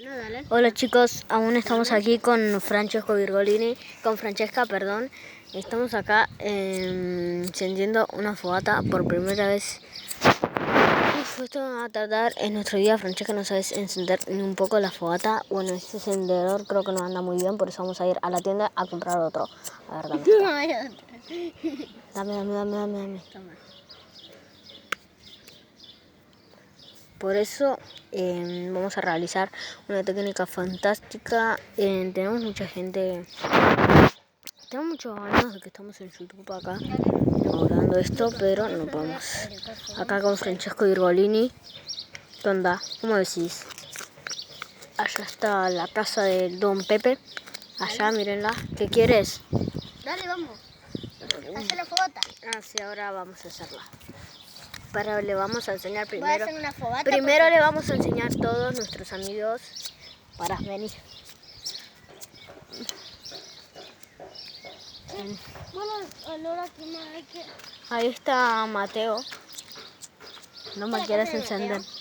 No, dale. Hola chicos, aún estamos aquí con Francesco Virgolini, con Francesca, perdón. Estamos acá encendiendo una fogata por primera vez. Uf, esto va a tardar en nuestro día. Francesca no sabe encender ni un poco la fogata. Bueno, este encendedor creo que no anda muy bien, por eso vamos a ir a la tienda a comprar otro. A ver, dame. Toma. Por eso vamos a realizar una técnica fantástica. Tenemos mucha gente, tenemos muchos ganas de que estamos en YouTube acá grabando esto, pero no podemos. Acá con Francesco Virgolini. ¿Qué onda? ¿Cómo decís? Allá está la casa del Don Pepe. Allá, mírenla. ¿Qué quieres? Dale, vamos. Hacer la fogata. Ah, sí, ahora vamos a hacerla. Pero le vamos a enseñar Voy a primero. hacer una fogata. Primero le vamos a enseñar a todos nuestros amigos para venir. Bueno, ahora que más hay que... Ahí está Mateo. No me ¿Esta quieres es la casa de encender.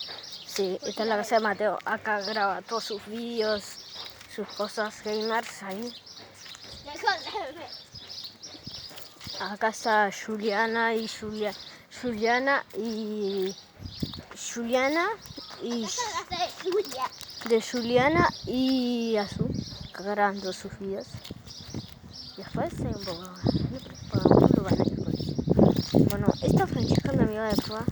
Sí, esta es la casa de Mateo. Acá graba todos sus vídeos, sus cosas gamers ahí. Acá está Juliana y Juliana y de Juliana y Azul, acá grabando sus vídeos. Y después hay un poco bueno, esta Francesca es mi amiga de prueba.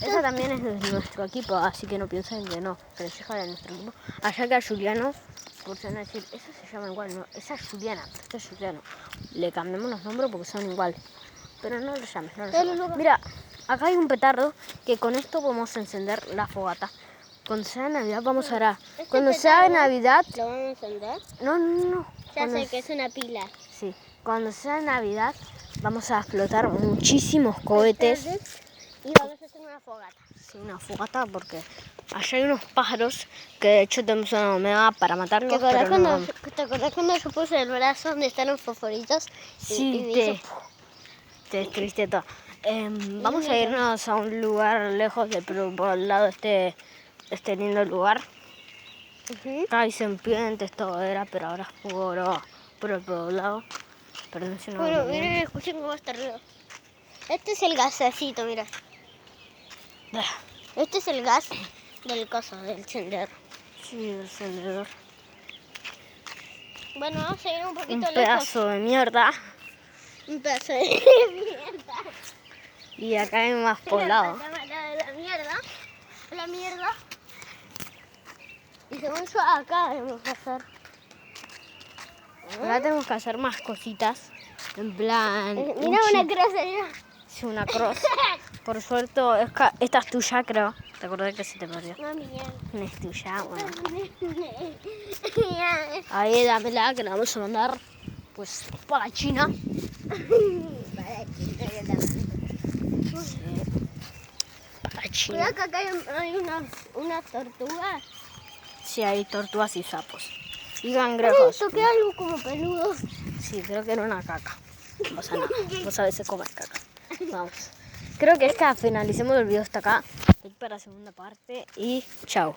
Esa también es de nuestro equipo, así que no piensen que no. Francesca de nuestro equipo. Allá que a Juliano, por si van a decir, esa se llama igual, no, esa es Juliana, esta es Juliano. Le cambiamos los nombres porque son iguales. Pero no lo llames, no lo llames. Mira, acá hay un petardo que con esto podemos encender la fogata. Cuando sea Navidad vamos a orar. Cuando sea Navidad... ¿Lo vamos a encender? No. Ya sé que es una pila. Sí, cuando sea Navidad vamos a explotar muchísimos cohetes. Y vamos a hacer una fogata. Sí, una fogata porque allá hay unos pájaros que de hecho tenemos una moneda para matarlos. ¿Te acordás cuando yo puse el brazo donde están los fosforitos? Sí, te destruiste todo. Vamos a irnos a un lugar lejos pero por el lado de este lindo lugar. Acá hay serpientes, todo era, pero ahora es por el poblado. Perdón si no bueno, lo bien. miren, escuchen cómo está arriba. Este es el gasecito, mira. Este es el gas del coso, del encendedor. Sí, del encendedor. Bueno, vamos a ir un poquito Un lejos. pedazo de mierda. Un pedazo de mierda. Y acá hay más poblado. La mierda. Y según yo, acá debemos hacer. Acá tenemos que hacer más cositas. En plan... Mira una cruz allá. Sí, una cruz. Por suerte, esta es tuya, creo. ¿Te acordás que se te perdió? No, mía. No es tuya, bueno. Ahí, dámela, que la vamos a mandar, pues, para China. Para China. Cuidado que acá hay unas tortugas. Sí, hay tortugas y sapos. Y cangrejos. Toqué algo como peludo. Sí, creo que era una caca. No pasa nada. Vos a veces comes caca. Vamos. Creo que es que finalicemos el video hasta acá. Para la segunda parte y chao.